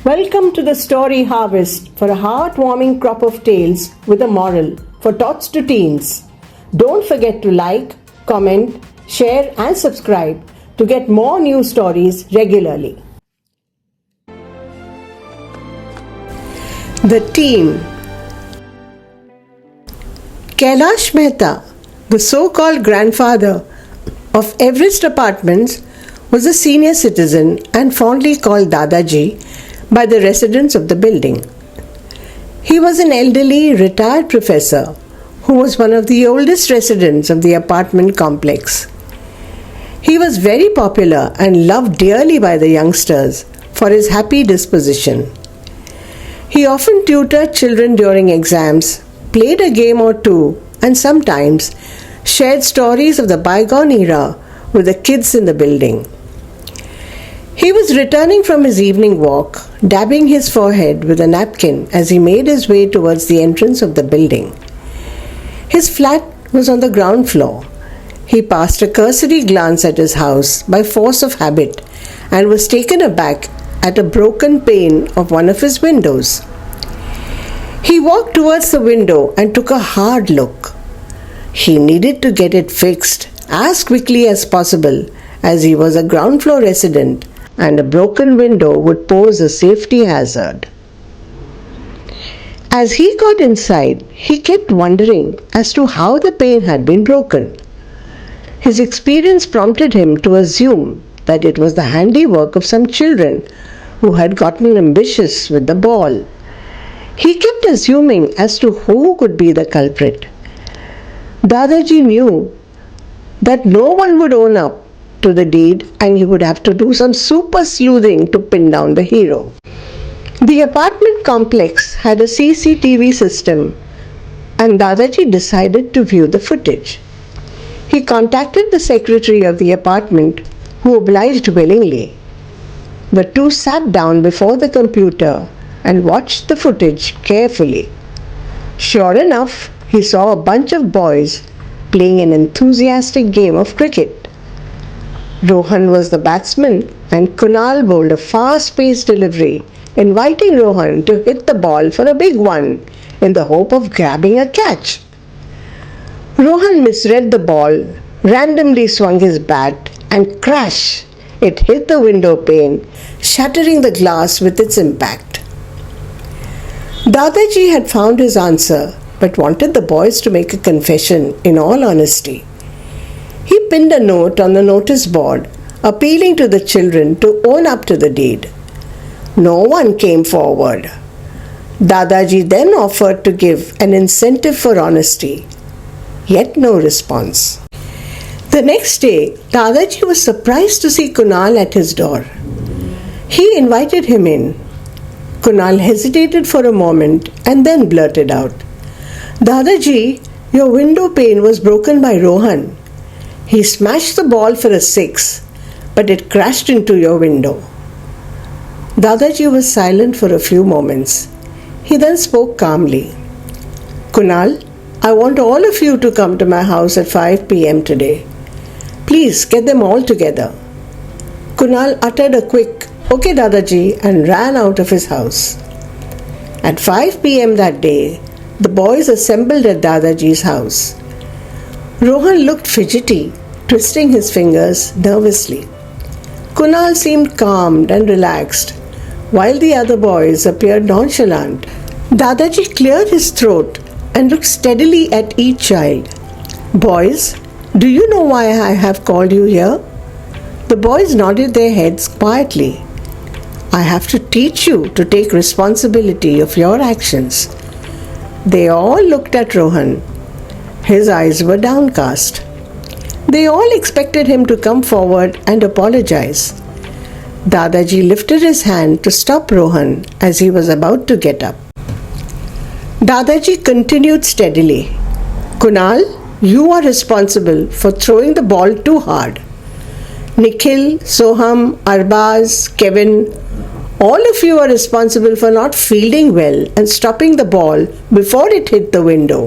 Welcome to the Story Harvest for a heartwarming crop of tales with a moral for tots to teens. Don't forget to like, comment, share and subscribe to get more new stories regularly. The Team. Kailash Mehta, the so-called grandfather of Everest Apartments, was a senior citizen and fondly called Dadaji by the residents of the building. He was an elderly, retired professor who was one of the oldest residents of the apartment complex. He was very popular and loved dearly by the youngsters for his happy disposition. He often tutored children during exams, played a game or two, and sometimes shared stories of the bygone era with the kids in the building. He was returning from his evening walk, dabbing his forehead with a napkin as he made his way towards the entrance of the building. His flat was on the ground floor. He passed a cursory glance at his house by force of habit and was taken aback at a broken pane of one of his windows. He walked towards the window and took a hard look. He needed to get it fixed as quickly as possible as he was a ground floor resident and a broken window would pose a safety hazard. As he got inside, he kept wondering as to how the pane had been broken. His experience prompted him to assume that it was the handiwork of some children who had gotten ambitious with the ball. He kept assuming as to who could be the culprit. Dadaji knew that no one would own up to the deed and he would have to do some super sleuthing to pin down the hero. The apartment complex had a CCTV system and Dadaji decided to view the footage. He contacted the secretary of the apartment, who obliged willingly. The two sat down before the computer and watched the footage carefully. Sure enough, he saw a bunch of boys playing an enthusiastic game of cricket. Rohan was the batsman and Kunal bowled a fast-paced delivery, inviting Rohan to hit the ball for a big one in the hope of grabbing a catch. Rohan misread the ball, randomly swung his bat and crash! It hit the window pane, shattering the glass with its impact. Dadaji had found his answer but wanted the boys to make a confession in all honesty. He pinned a note on the notice board appealing to the children to own up to the deed. No one came forward. Dadaji then offered to give an incentive for honesty, yet no response. The next day, Dadaji was surprised to see Kunal at his door. He invited him in. Kunal hesitated for a moment and then blurted out, "Dadaji, your window pane was broken by Rohan. He smashed the ball for a 6, but it crashed into your window." Dadaji was silent for a few moments. He then spoke calmly. "Kunal, I want all of you to come to my house at 5 p.m. today. Please get them all together." Kunal uttered a quick, "Okay, Dadaji," and ran out of his house. At 5 p.m. that day, the boys assembled at Dadaji's house. Rohan looked fidgety, twisting his fingers nervously. Kunal seemed calmed and relaxed, while the other boys appeared nonchalant. Dadaji cleared his throat and looked steadily at each child. "Boys, do you know why I have called you here?" The boys nodded their heads quietly. "I have to teach you to take responsibility of your actions." They all looked at Rohan. His eyes were downcast. They all expected him to come forward and apologize. Dadaji lifted his hand to stop Rohan as he was about to get up. Dadaji continued steadily. "Kunal, you are responsible for throwing the ball too hard. Nikhil, Soham, Arbaz, Kevin, all of you are responsible for not fielding well and stopping the ball before it hit the window.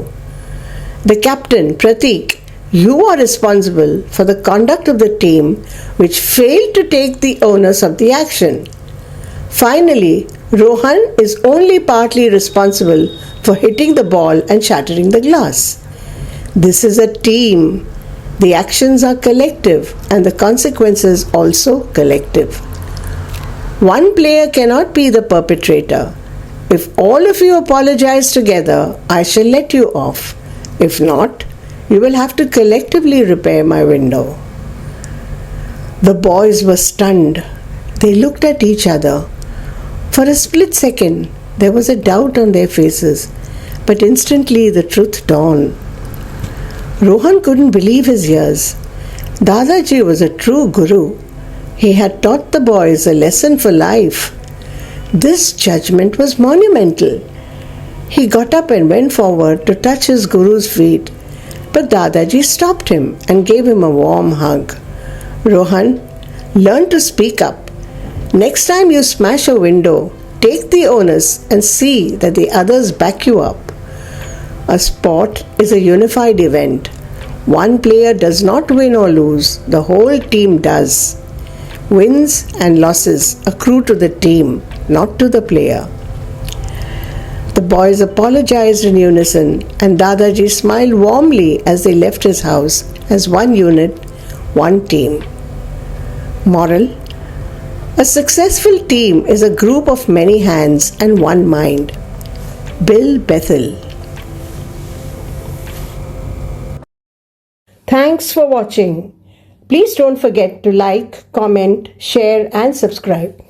The captain, Pratik, you are responsible for the conduct of the team which failed to take the onus of the action. Finally, Rohan is only partly responsible for hitting the ball and shattering the glass. This is a team. The actions are collective and the consequences also collective. One player cannot be the perpetrator. If all of you apologize together, I shall let you off. If not, you will have to collectively repair my window. The boys were stunned. They looked at each other. For a split second, there was a doubt on their faces, but instantly the truth dawned. Rohan couldn't believe his ears. Dadaji was a true guru. He had taught the boys a lesson for life. This judgment was monumental. He got up and went forward to touch his guru's feet, but Dadaji stopped him and gave him a warm hug. Rohan, learn to speak up. Next time you smash a window, take the onus and see that the others back you up. A sport is a unified event. One player does not win or lose, the whole team does. Wins and losses accrue to the team, not to the player. The boys apologized in unison, and Dadaji smiled warmly as they left his house as one unit, one team. Moral: a successful team is a group of many hands and one mind. Bill Bethel. Thanks for watching. Please don't forget to like, comment, share and subscribe.